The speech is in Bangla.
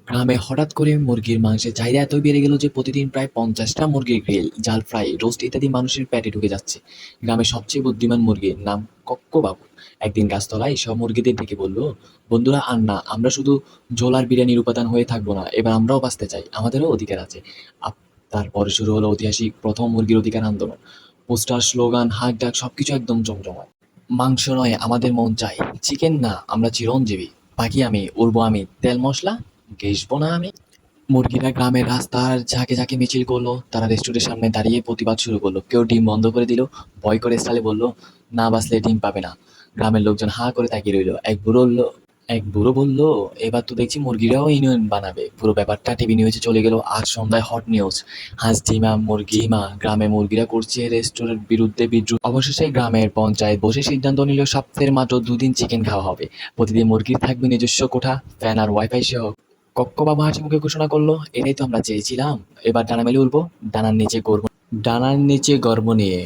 গ্রামে হঠাৎ করে মুরগির মাংসের চাহিদা এত বেড়ে গেল যে প্রতিদিন প্রায় ৫০টা মুরগির গ্রিল, জাল ফ্রাই, রোস্ট ইত্যাদি মানুষের পেটে ঢুকে যাচ্ছে। গ্রামের সবচেয়ে বুদ্ধিমান মুরগির নাম কক্কবাবু একদিন গাছতলায় সব মুরগিদের ডেকে বলল, বন্ধুরা আর না, আমরা শুধু ঝোল আর বিরিয়ানির উপাদান হয়ে থাকবো না, এবার আমরাও বাঁচতে চাই, আমাদেরও অধিকার আছে। তারপরে শুরু হলো ঐতিহাসিক প্রথম মুরগির অধিকার আন্দোলন। পোস্টার, স্লোগান, হাঁক ডাক সবকিছু একদম জমজমাট। মাংস নয়, আমাদের মন চাই। চিকেন না, আমরা চিরঞ্জীবী। পাখি আমি, উড়বো আমি, তেল মশলা ঘেষবো না আমি। মুরগিরা গ্রামের রাস্তার ঝাঁকে ঝাঁকে মিছিল করলো, তারা রেস্টুরেন্টের সামনে দাঁড়িয়ে প্রতিবাদ শুরু করলো। কেউ ডিম বন্ধ করে দিল, ভয় করে স্টাইলে বলল, না বাঁচলে ডিম পাবে না। গ্রামের লোকজন হাঁ করে তাকিয়ে রইল। এক বুড়ো বলল, এবার তো দেখছি মুরগিরাও ইউনিয়ন বানাবে। পুরো ব্যাপারটা টিভি নিউজে চলে গেল। আজ সন্ধ্যায় হট নিউজ, হাঁস ডিমা মুরগি মা, গ্রামে মুরগিরা করছে রেস্টুরেন্ট বিরুদ্ধে বিদ্রোহ। অবশেষে গ্রামের পঞ্চায়েত বসে সিদ্ধান্ত নিল, সপ্তাহের মাত্র 2 দিন চিকেন খাওয়া হবে। প্রতিদিন মুরগির থাকবে নিজস্ব কোঠা, ফ্যান আর ওয়াইফাই সহ। কক্কবাবু হাসি মুখে ঘোষণা করলো, এটাই তো আমরা চেয়েছিলাম। এবার ডানা মেলে উড়বো, ডানার নিচে গর্ব নিয়ে।